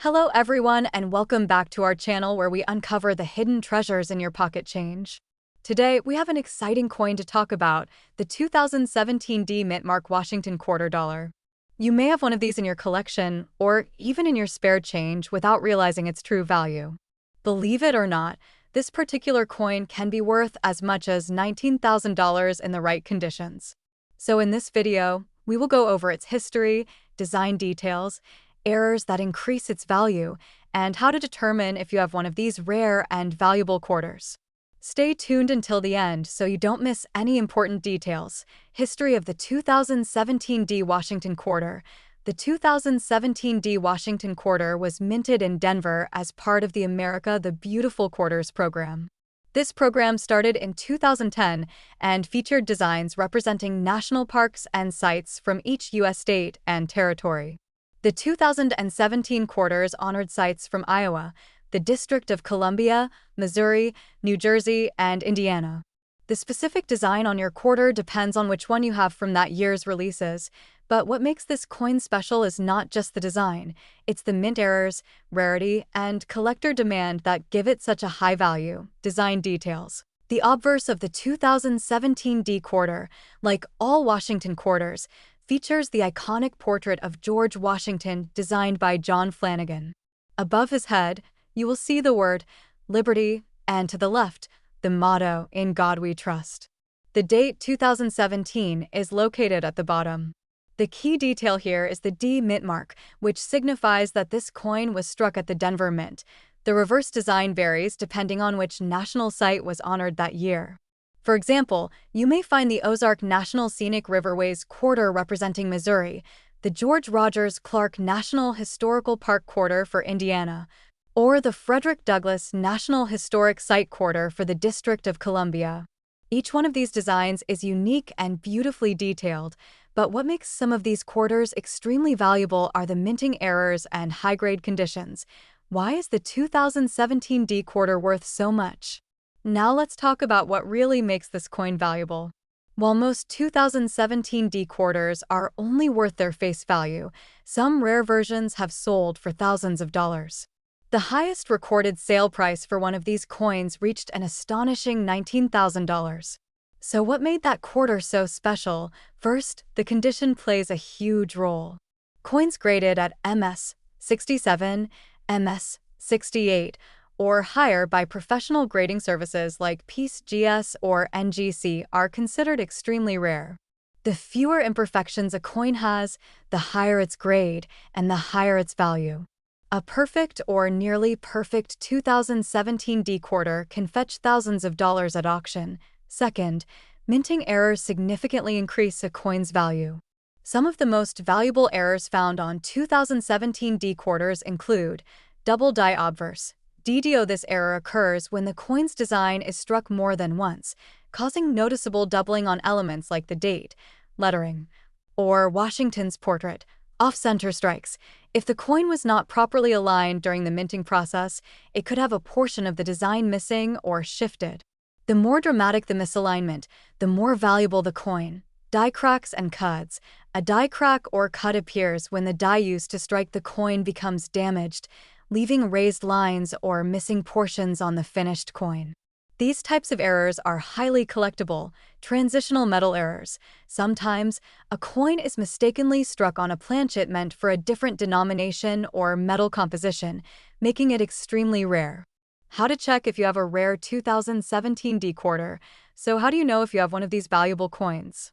Hello everyone and welcome back to our channel where we uncover the hidden treasures in your pocket change. Today, we have an exciting coin to talk about, the 2017 D Mint Mark Washington Quarter Dollar. You may have one of these in your collection or even in your spare change without realizing its true value. Believe it or not, this particular coin can be worth as much as $19,000 in the right conditions. So in this video, we will go over its history, design details, errors that increase its value, and how to determine if you have one of these rare and valuable quarters. Stay tuned until the end so you don't miss any important details. History of the 2017 D Washington Quarter. The 2017 D Washington Quarter was minted in Denver as part of the America the Beautiful Quarters program. This program started in 2010 and featured designs representing national parks and sites from each U.S. state and territory. The 2017 quarters honored sites from Iowa, the District of Columbia, Missouri, New Jersey, and Indiana. The specific design on your quarter depends on which one you have from that year's releases, but what makes this coin special is not just the design, it's the mint errors, rarity, and collector demand that give it such a high value. Design details. The obverse of the 2017 D quarter, like all Washington quarters, features the iconic portrait of George Washington designed by John Flanagan. Above his head, you will see the word Liberty, and to the left, the motto, In God We Trust. The date 2017 is located at the bottom. The key detail here is the D Mint mark, which signifies that this coin was struck at the Denver Mint. The reverse design varies depending on which national site was honored that year. For example, you may find the Ozark National Scenic Riverways Quarter representing Missouri, the George Rogers Clark National Historical Park Quarter for Indiana, or the Frederick Douglass National Historic Site Quarter for the District of Columbia. Each one of these designs is unique and beautifully detailed, but what makes some of these quarters extremely valuable are the minting errors and high-grade conditions. Why is the 2017 D quarter worth so much? Now let's talk about what really makes this coin valuable. While most 2017 D quarters are only worth their face value, some rare versions have sold for thousands of dollars. The highest recorded sale price for one of these coins reached an astonishing $19,000. So what made that quarter so special? First, the condition plays a huge role. Coins graded at MS 67, MS 68, or higher by professional grading services like PeaceGS or NGC are considered extremely rare. The fewer imperfections a coin has, the higher its grade and the higher its value. A perfect or nearly perfect 2017 D quarter can fetch thousands of dollars at auction. Second, minting errors significantly increase a coin's value. Some of the most valuable errors found on 2017 D quarters include double die obverse. DDO. This error occurs when the coin's design is struck more than once, causing noticeable doubling on elements like the date, lettering, or Washington's portrait. Off-center strikes. If the coin was not properly aligned during the minting process, it could have a portion of the design missing or shifted. The more dramatic the misalignment, the more valuable the coin. Die cracks and cuts. A die crack or cut appears when the die used to strike the coin becomes damaged, leaving raised lines or missing portions on the finished coin. These types of errors are highly collectible. Transitional metal errors. Sometimes, a coin is mistakenly struck on a planchet meant for a different denomination or metal composition, making it extremely rare. How to check if you have a rare 2017 D quarter. So how do you know if you have one of these valuable coins?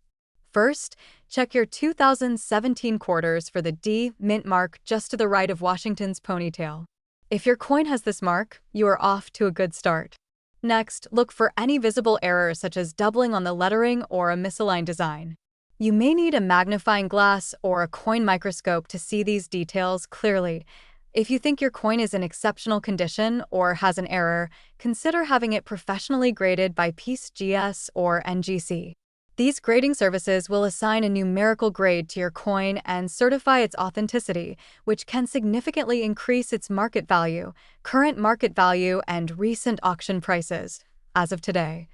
First, check your 2017 quarters for the D Mint mark just to the right of Washington's ponytail. If your coin has this mark, you are off to a good start. Next, look for any visible errors such as doubling on the lettering or a misaligned design. You may need a magnifying glass or a coin microscope to see these details clearly. If you think your coin is in exceptional condition or has an error, consider having it professionally graded by PeaceGS or NGC. These grading services will assign a numerical grade to your coin and certify its authenticity, which can significantly increase its market value, current market value, and recent auction prices. As of today,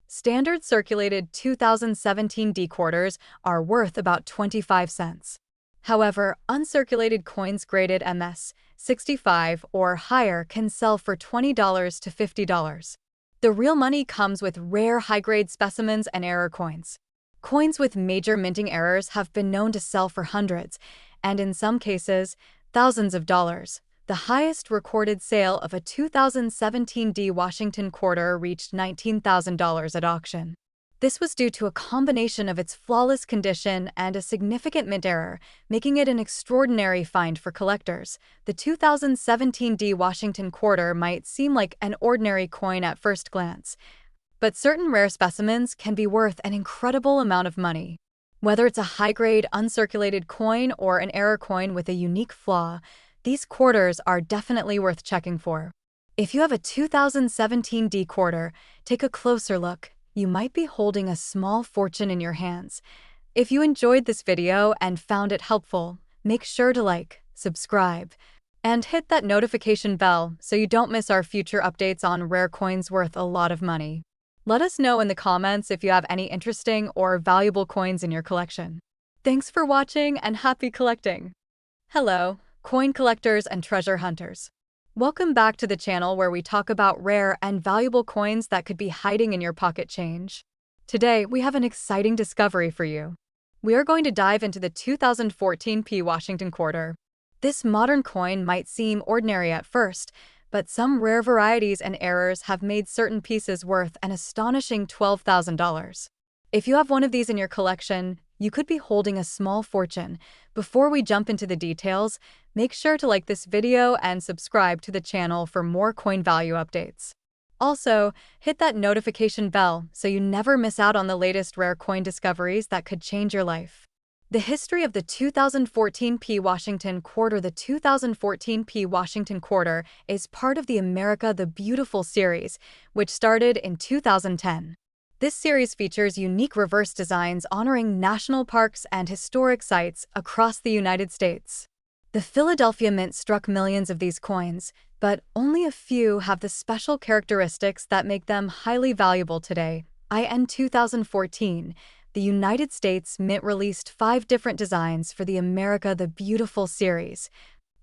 standard circulated 2017 D quarters are worth about 25 cents. However, uncirculated coins graded MS 65 or higher can sell for $20 to $50. The real money comes with rare high-grade specimens and error coins. Coins with major minting errors have been known to sell for hundreds, and in some cases, thousands of dollars. The highest recorded sale of a 2017 D Washington quarter reached $19,000 at auction. This was due to a combination of its flawless condition and a significant mint error, making it an extraordinary find for collectors. The 2017 D Washington quarter might seem like an ordinary coin at first glance, but certain rare specimens can be worth an incredible amount of money. Whether it's a high-grade, uncirculated coin or an error coin with a unique flaw, these quarters are definitely worth checking for. If you have a 2017 D quarter, take a closer look. You might be holding a small fortune in your hands. If you enjoyed this video and found it helpful, make sure to like, subscribe, and hit that notification bell so you don't miss our future updates on rare coins worth a lot of money. Let us know in the comments if you have any interesting or valuable coins in your collection. Thanks for watching and happy collecting! Hello, coin collectors and treasure hunters. Welcome back to the channel where we talk about rare and valuable coins that could be hiding in your pocket change. Today, we have an exciting discovery for you. We are going to dive into the 2014 P Washington quarter. This modern coin might seem ordinary at first, but some rare varieties and errors have made certain pieces worth an astonishing $12,000. If you have one of these in your collection, you could be holding a small fortune. Before we jump into the details, make sure to like this video and subscribe to the channel for more coin value updates. Also, hit that notification bell so you never miss out on the latest rare coin discoveries that could change your life. The history of the 2014 P Washington quarter. The 2014 P Washington quarter is part of the America the Beautiful series, which started in 2010. This series features unique reverse designs honoring national parks and historic sites across the United States. The Philadelphia Mint struck millions of these coins, but only a few have the special characteristics that make them highly valuable today. In 2014, the United States Mint released 5 different designs for the America the Beautiful series,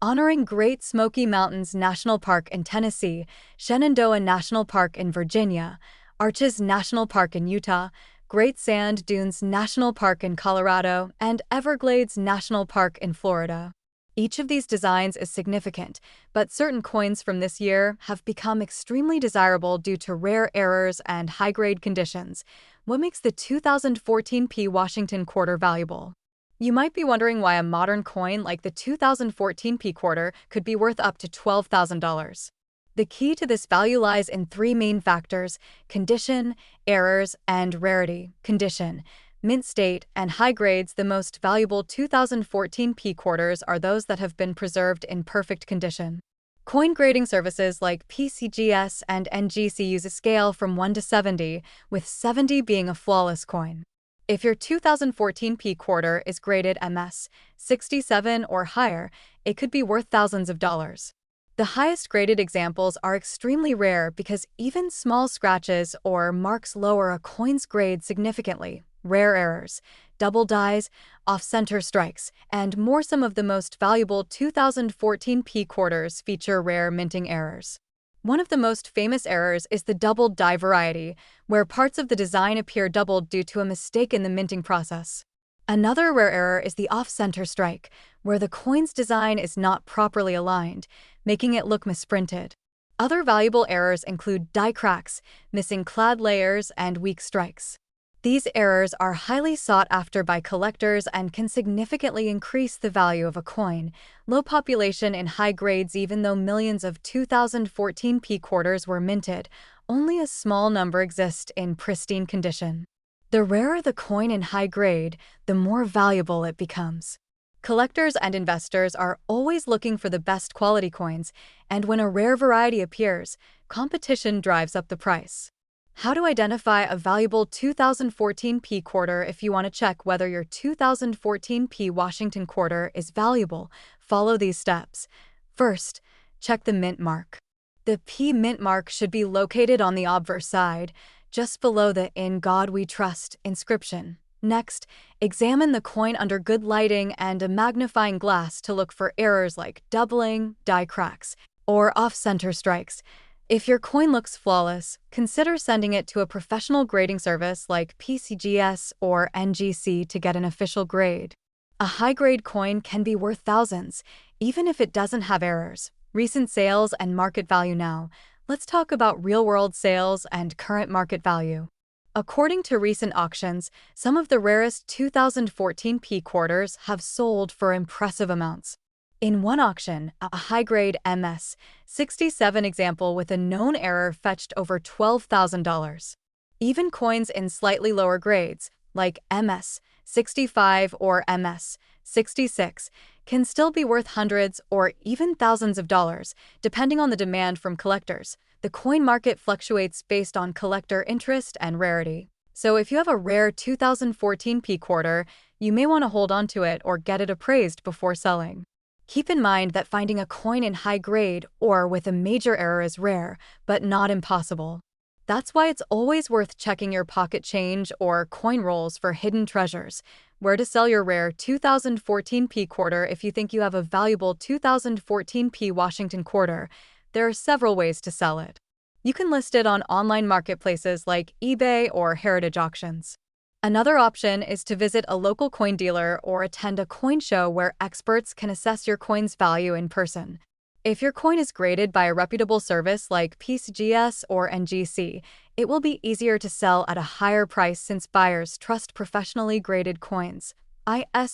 honoring Great Smoky Mountains National Park in Tennessee, Shenandoah National Park in Virginia, Arches National Park in Utah, Great Sand Dunes National Park in Colorado, and Everglades National Park in Florida. Each of these designs is significant, but certain coins from this year have become extremely desirable due to rare errors and high-grade conditions. What makes the 2014 P Washington quarter valuable? You might be wondering why a modern coin like the 2014 P quarter could be worth up to $12,000. The key to this value lies in 3 main factors: condition, errors, and rarity. Condition, mint state, and high grades. The most valuable 2014 P quarters are those that have been preserved in perfect condition. Coin grading services like PCGS and NGC use a scale from 1 to 70, with 70 being a flawless coin. If your 2014 P quarter is graded MS 67 or higher, it could be worth thousands of dollars. The highest graded examples are extremely rare because even small scratches or marks lower a coin's grade significantly. Rare errors, double dies, off-center strikes, and more. Some of the most valuable 2014 P quarters feature rare minting errors. One of the most famous errors is the double die variety, where parts of the design appear doubled due to a mistake in the minting process. Another rare error is the off-center strike, where the coin's design is not properly aligned, making it look misprinted. Other valuable errors include die cracks, missing clad layers, and weak strikes. These errors are highly sought after by collectors and can significantly increase the value of a coin. Low population in high grades. Even though millions of 2014 P quarters were minted, only a small number exist in pristine condition. The rarer the coin in high grade, the more valuable it becomes. Collectors and investors are always looking for the best quality coins, and when a rare variety appears, competition drives up the price. How to identify a valuable 2014 P quarter? If you want to check whether your 2014 P Washington quarter is valuable, follow these steps. First, check the mint mark. The P mint mark should be located on the obverse side, just below the "In God We Trust" inscription. Next, examine the coin under good lighting and a magnifying glass to look for errors like doubling, die cracks, or off-center strikes. If your coin looks flawless, consider sending it to a professional grading service like PCGS or NGC to get an official grade. A high-grade coin can be worth thousands, even if it doesn't have errors. Recent sales and market value now. Let's talk about real-world sales and current market value. According to recent auctions, some of the rarest 2014 P quarters have sold for impressive amounts. In one auction, a high-grade MS-67 example with a known error fetched over $12,000. Even coins in slightly lower grades, like MS-65 or MS-66, can still be worth hundreds or even thousands of dollars, depending on the demand from collectors. The coin market fluctuates based on collector interest and rarity. So if you have a rare 2014 P quarter, you may want to hold on to it or get it appraised before selling. Keep in mind that finding a coin in high grade or with a major error is rare, but not impossible. That's why it's always worth checking your pocket change or coin rolls for hidden treasures. Where to sell your rare 2014 P quarter. If you think you have a valuable 2014 P Washington quarter, there are several ways to sell it. You can list it on online marketplaces like eBay or Heritage Auctions. Another option is to visit a local coin dealer or attend a coin show where experts can assess your coin's value in person. If your coin is graded by a reputable service like PCGS or NGC, it will be easier to sell at a higher price since buyers trust professionally graded coins.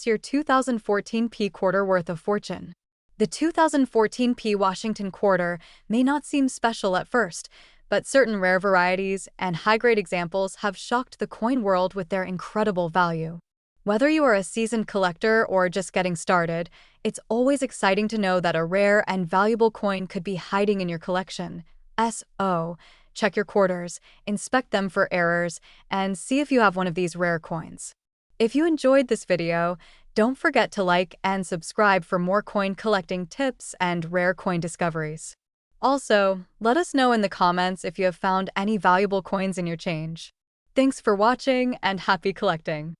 Your 2014 P quarter worth a fortune. The 2014 P Washington quarter may not seem special at first, but certain rare varieties and high-grade examples have shocked the coin world with their incredible value. Whether you are a seasoned collector or just getting started, it's always exciting to know that a rare and valuable coin could be hiding in your collection. Check your quarters, inspect them for errors, and see if you have one of these rare coins. If you enjoyed this video, don't forget to like and subscribe for more coin collecting tips and rare coin discoveries. Also, let us know in the comments if you have found any valuable coins in your change. Thanks for watching and happy collecting!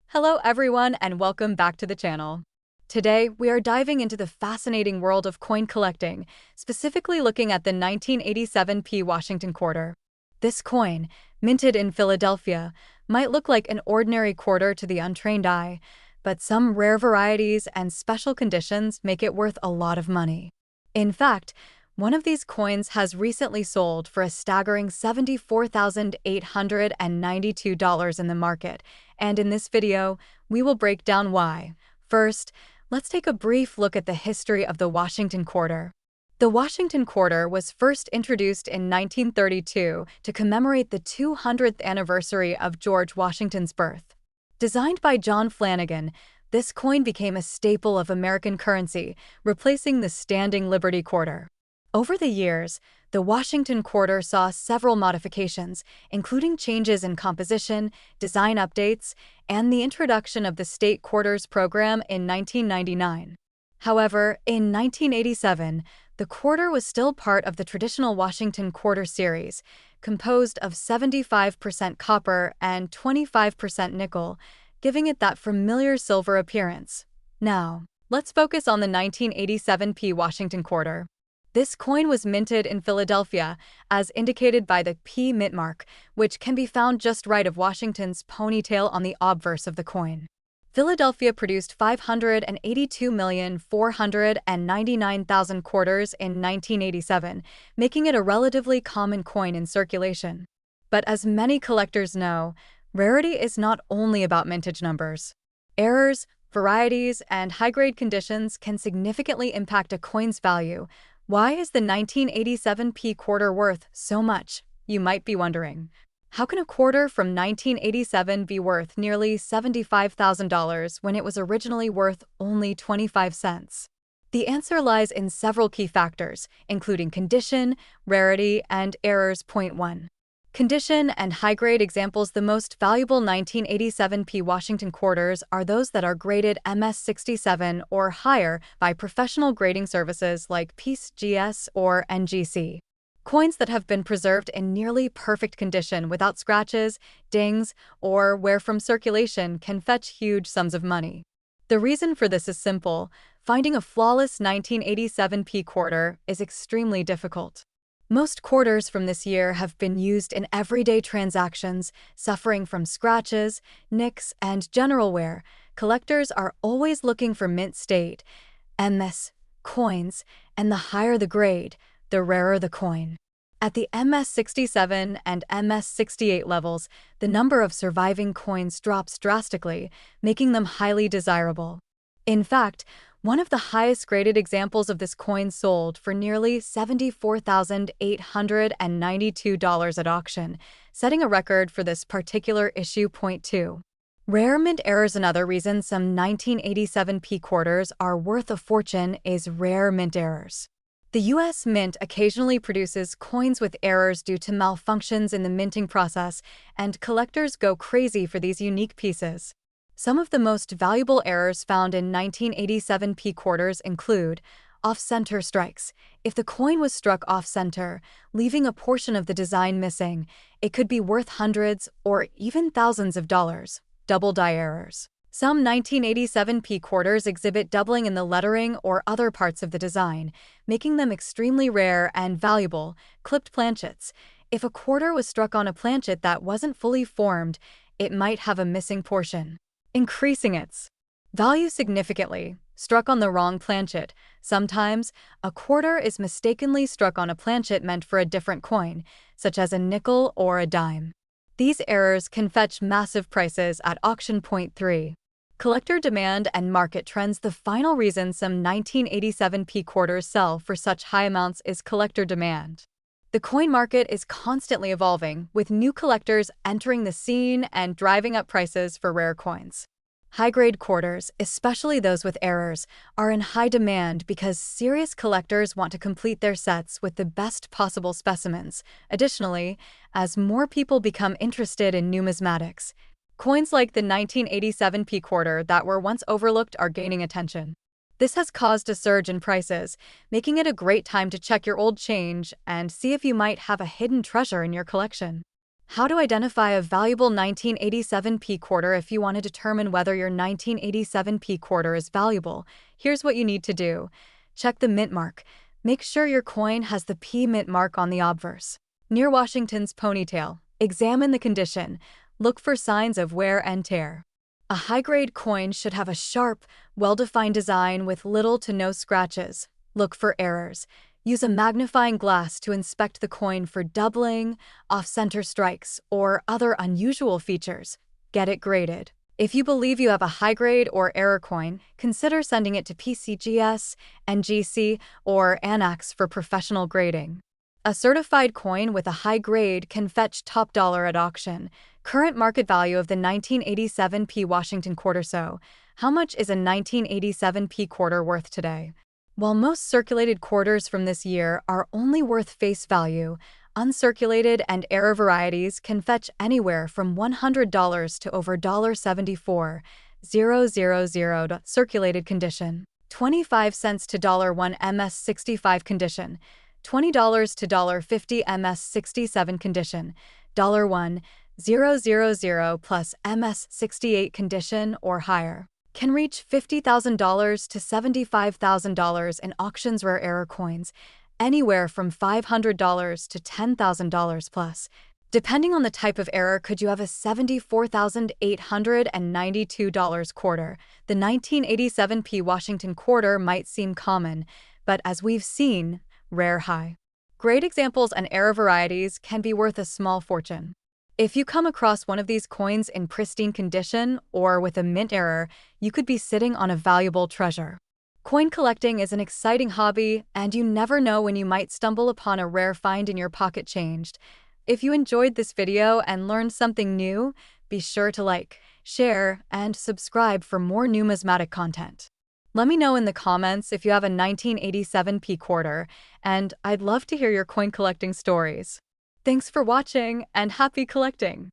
Hello everyone and welcome back to the channel. Today, we are diving into the fascinating world of coin collecting, specifically looking at the 1987 P Washington quarter. This coin, minted in Philadelphia, might look like an ordinary quarter to the untrained eye, but some rare varieties and special conditions make it worth a lot of money. In fact, one of these coins has recently sold for a staggering $74,892 in the market, and in this video, we will break down why. First, let's take a brief look at the history of the Washington quarter. The Washington quarter was first introduced in 1932 to commemorate the 200th anniversary of George Washington's birth. Designed by John Flanagan, this coin became a staple of American currency, replacing the standing Liberty quarter. Over the years, the Washington quarter saw several modifications, including changes in composition, design updates, and the introduction of the state quarters program in 1999. However, in 1987, the quarter was still part of the traditional Washington quarter series, composed of 75% copper and 25% nickel, giving it that familiar silver appearance. Now, let's focus on the 1987 P Washington quarter. This coin was minted in Philadelphia, as indicated by the P mint mark, which can be found just right of Washington's ponytail on the obverse of the coin. Philadelphia produced 582,499,000 quarters in 1987, making it a relatively common coin in circulation. But as many collectors know, rarity is not only about mintage numbers. Errors, varieties, and high-grade conditions can significantly impact a coin's value. Why is the 1987 P quarter worth so much, you might be wondering? How can a quarter from 1987 be worth nearly $75,000 when it was originally worth only 25 cents? The answer lies in several key factors, including condition, rarity, and errors. Point 1. Condition and high-grade examples. The most valuable 1987 P Washington quarters are those that are graded MS-67 or higher by professional grading services like PCGS or NGC. Coins that have been preserved in nearly perfect condition without scratches, dings, or wear from circulation can fetch huge sums of money. The reason for this is simple: finding a flawless 1987 P quarter is extremely difficult. Most quarters from this year have been used in everyday transactions, suffering from scratches, nicks, and general wear. Collectors are always looking for mint state, MS, coins, and the higher the grade, the rarer the coin. At the MS67 and MS68 levels, the number of surviving coins drops drastically, making them highly desirable. In fact, one of the highest graded examples of this coin sold for nearly $74,892 at auction, setting a record for this particular issue. Point 2. Rare mint errors. Another reason some 1987 P quarters are worth a fortune is rare mint errors. The U.S. Mint occasionally produces coins with errors due to malfunctions in the minting process, and collectors go crazy for these unique pieces. Some of the most valuable errors found in 1987 P quarters include off-center strikes. If the coin was struck off-center, leaving a portion of the design missing, it could be worth hundreds or even thousands of dollars. Double die errors. Some 1987 P quarters exhibit doubling in the lettering or other parts of the design, making them extremely rare and valuable. Clipped planchets. If a quarter was struck on a planchet that wasn't fully formed, it might have a missing portion, increasing its value significantly. Struck on the wrong planchet. Sometimes, a quarter is mistakenly struck on a planchet meant for a different coin, such as a nickel or a dime. These errors can fetch massive prices at auction. Point 3. Collector demand and market trends. The final reason some 1987 P quarters sell for such high amounts is collector demand. The coin market is constantly evolving, with new collectors entering the scene and driving up prices for rare coins. High-grade quarters, especially those with errors, are in high demand because serious collectors want to complete their sets with the best possible specimens. Additionally, as more people become interested in numismatics, coins like the 1987 P quarter that were once overlooked are gaining attention. This has caused a surge in prices, making it a great time to check your old change and see if you might have a hidden treasure in your collection. How to identify a valuable 1987 P quarter. If you want to determine whether your 1987 P quarter is valuable, here's what you need to do. Check the mint mark. Make sure your coin has the P mint mark on the obverse, near Washington's ponytail. Examine the condition. Look for signs of wear and tear. A high-grade coin should have a sharp, well-defined design with little to no scratches. Look for errors. Use a magnifying glass to inspect the coin for doubling, off-center strikes, or other unusual features. Get it graded. If you believe you have a high-grade or error coin, consider sending it to PCGS, NGC, or ANAX for professional grading. A certified coin with a high grade can fetch top dollar at auction. Current market value of the 1987 P Washington quarter. So, how much is a 1987 P quarter worth today? While most circulated quarters from this year are only worth face value, uncirculated and error varieties can fetch anywhere from $100 to over $74,000. Circulated condition. 25 cents to $1 MS65 condition. $20 to $50 MS67 condition. $1,000 plus MS68 condition or higher can reach $50,000 to $75,000 in auctions. Rare error coins, anywhere from $500 to $10,000 plus. Depending on the type of error, could you have a $74,892 quarter? The 1987 P Washington quarter might seem common, but as we've seen, rare high grade examples and error varieties can be worth a small fortune. If you come across one of these coins in pristine condition or with a mint error, you could be sitting on a valuable treasure. Coin collecting is an exciting hobby, and you never know when you might stumble upon a rare find in your pocket changed. If you enjoyed this video and learned something new, be sure to like, share, and subscribe for more numismatic content. Let me know in the comments if you have a 1987 P quarter, and I'd love to hear your coin collecting stories. Thanks for watching and happy collecting!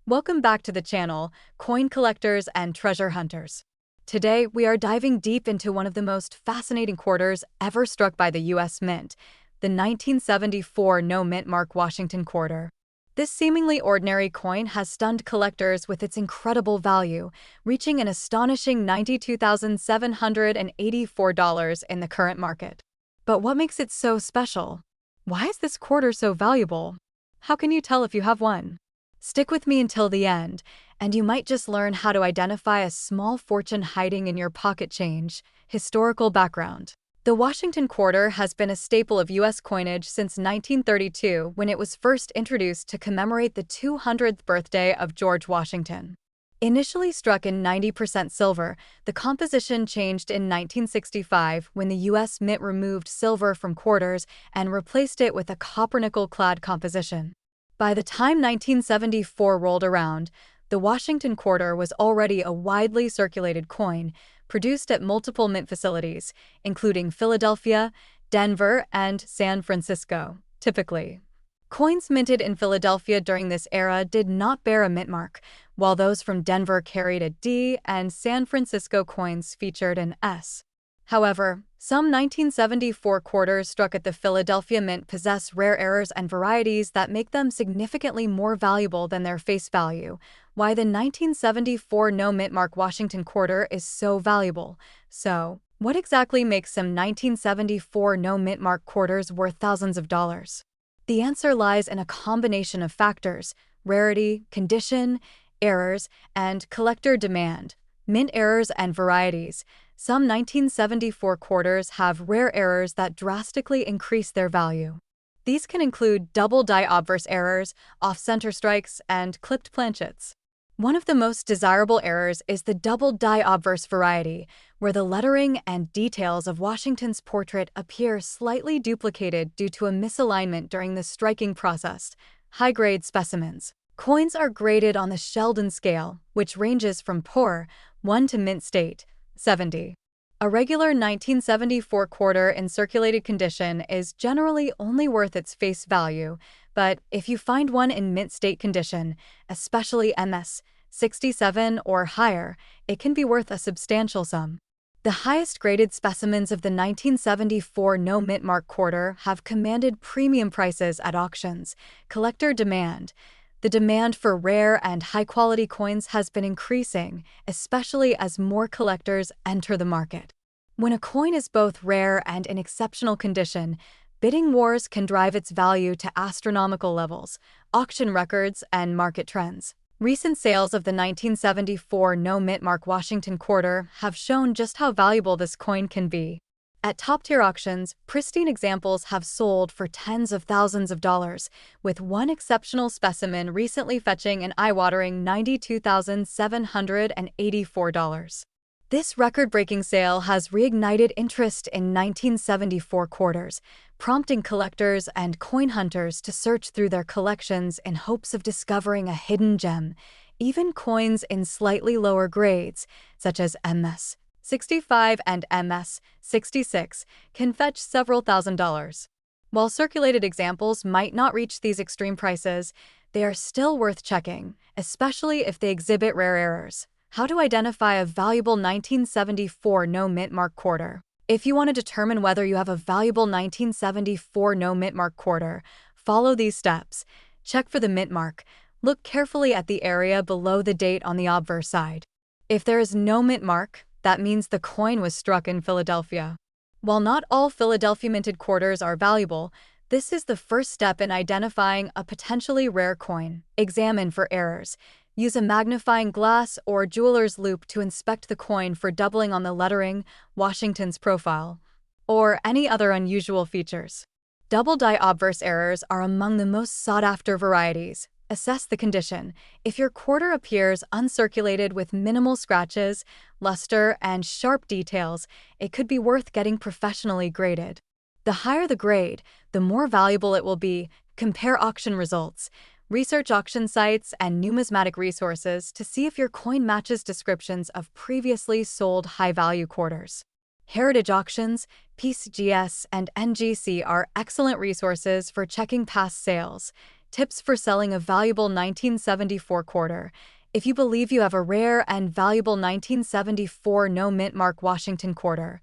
Welcome back to the channel, coin collectors and treasure hunters. Today, we are diving deep into one of the most fascinating quarters ever struck by the U.S. Mint, the 1974 no-mint mark Washington quarter. This seemingly ordinary coin has stunned collectors with its incredible value, reaching an astonishing $92,784 in the current market. But what makes it so special? Why is this quarter so valuable? How can you tell if you have one? Stick with me until the end, and you might just learn how to identify a small fortune hiding in your pocket change. Historical background. The Washington quarter has been a staple of U.S. coinage since 1932, when it was first introduced to commemorate the 200th birthday of George Washington. Initially struck in 90% silver, the composition changed in 1965 when the U.S. Mint removed silver from quarters and replaced it with a copper-nickel-clad composition. By the time 1974 rolled around, the Washington quarter was already a widely circulated coin, produced at multiple mint facilities, including Philadelphia, Denver, and San Francisco. Typically, coins minted in Philadelphia during this era did not bear a mint mark, while those from Denver carried a D and San Francisco coins featured an S. However, some 1974 quarters struck at the Philadelphia Mint possess rare errors and varieties that make them significantly more valuable than their face value. Why the 1974 no-mint mark Washington quarter is so valuable. So, what exactly makes some 1974 no-mint mark quarters worth thousands of dollars? The answer lies in a combination of factors: rarity, condition, errors, and collector demand. Mint errors and varieties. Some 1974 quarters have rare errors that drastically increase their value. These can include double die obverse errors, off-center strikes, and clipped planchets. One of the most desirable errors is the double die obverse variety, where the lettering and details of Washington's portrait appear slightly duplicated due to a misalignment during the striking process. High-grade specimens. Coins are graded on the Sheldon scale, which ranges from poor 1 to mint state 70. A regular 1974 quarter in circulated condition is generally only worth its face value, but if you find one in mint state condition, especially MS 67 or higher, it can be worth a substantial sum. The highest graded specimens of the 1974 no-mint mark quarter have commanded premium prices at auctions. Collector demand. The demand for rare and high-quality coins has been increasing, especially as more collectors enter the market. When a coin is both rare and in exceptional condition, bidding wars can drive its value to astronomical levels. Auction records and market trends. Recent sales of the 1974 no-mint mark Washington quarter have shown just how valuable this coin can be. At top-tier auctions, pristine examples have sold for tens of thousands of dollars, with one exceptional specimen recently fetching an eye-watering $92,784. This record-breaking sale has reignited interest in 1974 quarters, prompting collectors and coin hunters to search through their collections in hopes of discovering a hidden gem. Even coins in slightly lower grades, such as MS 65 and MS 66, can fetch several $1,000s. While circulated examples might not reach these extreme prices, they are still worth checking, especially if they exhibit rare errors. How to identify a valuable 1974 no-mint mark quarter. If you want to determine whether you have a valuable 1974 no-mint mark quarter, follow these steps. Check for the mint mark. Look carefully at the area below the date on the obverse side. If there is no mint mark, that means the coin was struck in Philadelphia. While not all Philadelphia minted quarters are valuable, this is the first step in identifying a potentially rare coin. Examine for errors. Use a magnifying glass or jeweler's loupe to inspect the coin for doubling on the lettering, Washington's profile, or any other unusual features. Double die obverse errors are among the most sought-after varieties. Assess the condition. If your quarter appears uncirculated with minimal scratches, luster, and sharp details, it could be worth getting professionally graded. The higher the grade, the more valuable it will be. Compare auction results. Research auction sites and numismatic resources to see if your coin matches descriptions of previously sold high-value quarters. Heritage auctions, PCGS, and NGC are excellent resources for checking past sales. Tips for selling a valuable 1974 quarter. If you believe you have a rare and valuable 1974 no-mint mark Washington quarter,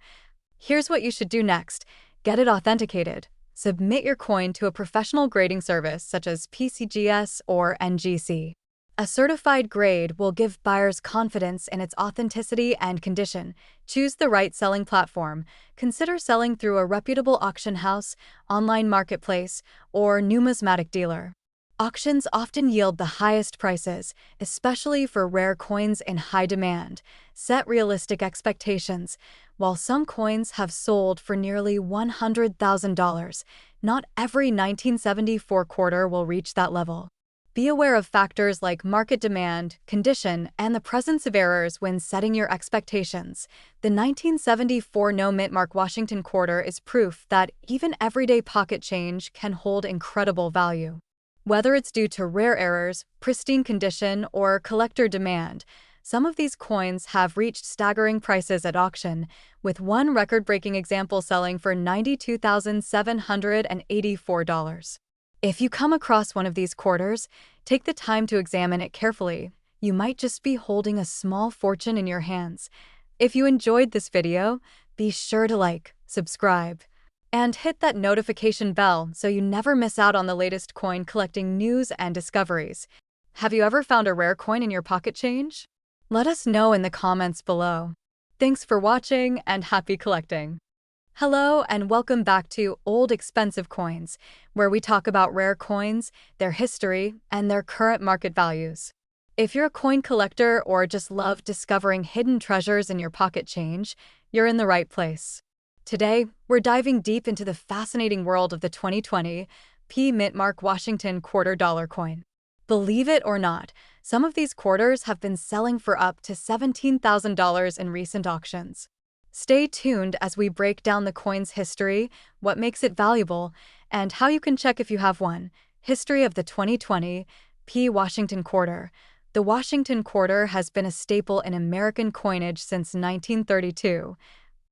here's what you should do next. Get it authenticated. submit your coin to a professional grading service such as PCGS or NGC. A certified grade will give buyers confidence in its authenticity and condition. Choose the right selling platform. Consider selling through a reputable auction house, online marketplace, or numismatic dealer. Auctions often yield the highest prices, especially for rare coins in high demand. Set realistic expectations. While some coins have sold for nearly $100,000, not every 1974 quarter will reach that level. Be aware of factors like market demand, condition, and the presence of errors when setting your expectations. The 1974 no-mint Mark Washington quarter is proof that even everyday pocket change can hold incredible value. Whether it's due to rare errors, pristine condition, or collector demand, some of these coins have reached staggering prices at auction, with one record-breaking example selling for $92,784. If you come across one of these quarters, take the time to examine it carefully. You might just be holding a small fortune in your hands. If you enjoyed this video, be sure to like, subscribe, and hit that notification bell so you never miss out on the latest coin collecting news and discoveries. Have you ever found a rare coin in your pocket change? Let us know in the comments below. Thanks for watching and happy collecting. Hello and welcome back to Old Expensive Coins, where we talk about rare coins, their history, and their current market values. If you're a coin collector or just love discovering hidden treasures in your pocket change, you're in the right place. Today, we're diving deep into the fascinating world of the 2020 P-Mint Mark Washington quarter dollar coin. Believe it or not, some of these quarters have been selling for up to $17,000 in recent auctions. Stay tuned as we break down the coin's history, what makes it valuable, and how you can check if you have one. History of the 2020 P. Washington quarter. The Washington quarter has been a staple in American coinage since 1932.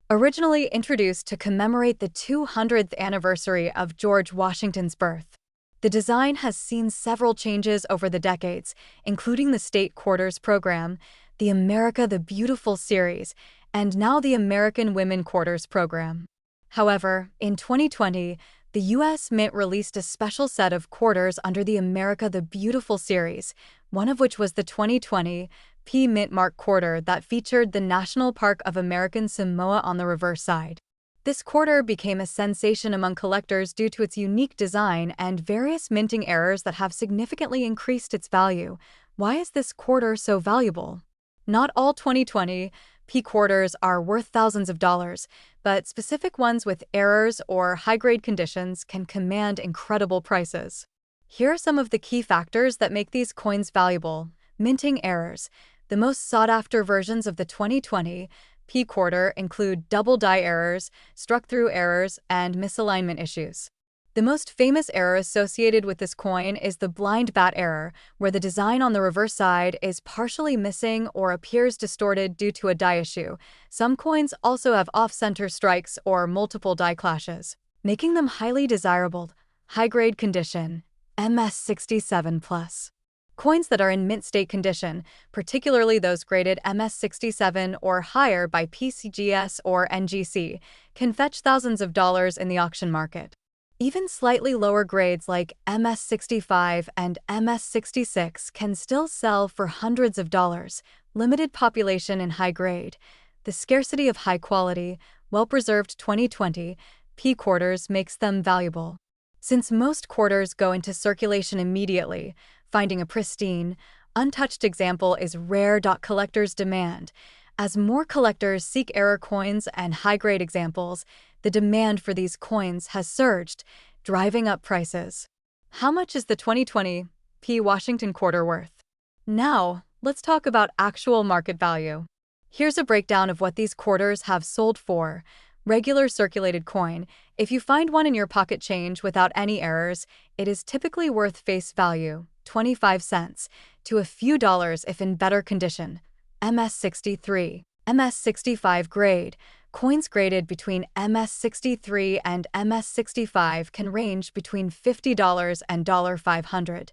Originally introduced to commemorate the 200th anniversary of George Washington's birth. The design has seen several changes over the decades, including the State Quarters program, the America the Beautiful series, and now the American Women Quarters program. However, in 2020, the U.S. Mint released a special set of quarters under the America the Beautiful series, one of which was the 2020 P-Mint Mark quarter that featured the National Park of American Samoa on the reverse side. This quarter became a sensation among collectors due to its unique design and various minting errors that have significantly increased its value. Why is this quarter so valuable? Not all 2020 P quarters are worth thousands of dollars, but specific ones with errors or high-grade conditions can command incredible prices. Here are some of the key factors that make these coins valuable. Minting errors. The most sought-after versions of the 2020 P quarter include double die errors, struck-through errors, and misalignment issues. The most famous error associated with this coin is the blind bat error, where the design on the reverse side is partially missing or appears distorted due to a die issue. Some coins also have off-center strikes or multiple die clashes, making them highly desirable. High-grade condition, MS67+. Coins that are in mint state condition, particularly those graded MS67 or higher by PCGS or NGC, can fetch thousands of dollars in the auction market. Even slightly lower grades like MS65 and MS66 can still sell for hundreds of dollars. Limited population in high grade. The scarcity of high-quality, well-preserved 2020 P quarters makes them valuable. Since most quarters go into circulation immediately, finding a pristine, untouched example is rare. Collectors demand. As more collectors seek error coins and high-grade examples, the demand for these coins has surged, driving up prices. How much is the 2020 P. Washington quarter worth? Now, let's talk about actual market value. Here's a breakdown of what these quarters have sold for. Regular circulated coin. If you find one in your pocket change without any errors, it is typically worth face value, 25 cents, to a few dollars if in better condition. MS63, MS65 grade. Coins graded between MS63 and MS65 can range between $50 and $500.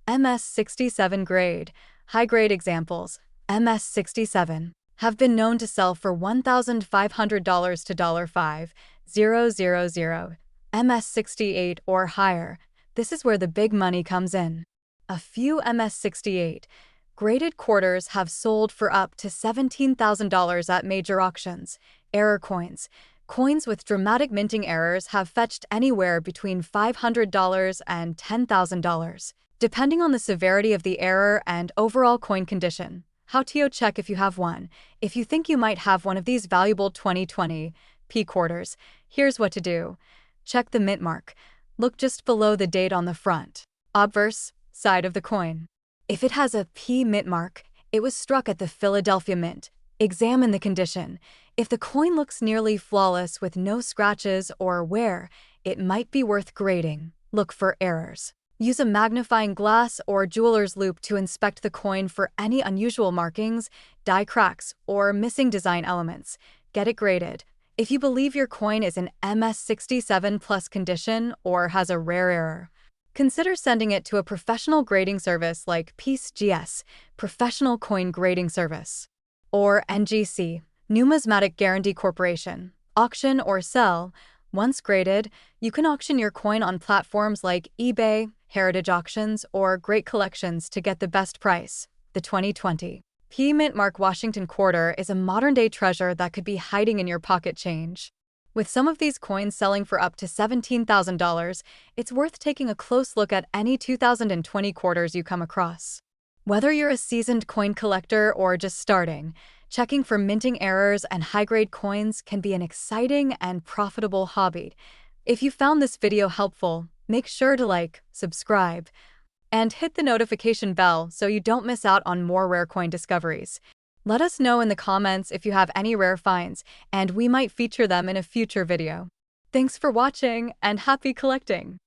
MS67 grade. High-grade examples, MS67, have been known to sell for $1,500 to $5,000. MS68 or higher. This is where the big money comes in. A few MS68 graded quarters have sold for up to $17,000 at major auctions. Error coins. Coins with dramatic minting errors have fetched anywhere between $500 and $10,000, depending on the severity of the error and overall coin condition. How to check if you have one. If you think you might have one of these valuable 2020 P quarters, here's what to do. Check the mint mark. Look just below the date on the front, obverse side of the coin. If it has a P mint mark, it was struck at the Philadelphia Mint. Examine the condition. If the coin looks nearly flawless with no scratches or wear, it might be worth grading. Look for errors. Use a magnifying glass or jeweler's loupe to inspect the coin for any unusual markings, die cracks, or missing design elements. Get it graded. If you believe your coin is in MS67 plus condition or has a rare error, consider sending it to a professional grading service like PCGS, Professional Coin Grading Service, or NGC, Numismatic Guarantee Corporation. Auction or sell. Once graded, you can auction your coin on platforms like eBay, Heritage Auctions, or Great Collections to get the best price. The 2020 P Mint Mark Washington Quarter is a modern-day treasure that could be hiding in your pocket change. With some of these coins selling for up to $17,000, it's worth taking a close look at any 2020 quarters you come across. Whether you're a seasoned coin collector or just starting, checking for minting errors and high-grade coins can be an exciting and profitable hobby. If you found this video helpful, make sure to like, subscribe, and hit the notification bell so you don't miss out on more rare coin discoveries. Let us know in the comments if you have any rare finds, and we might feature them in a future video. Thanks for watching, and happy collecting!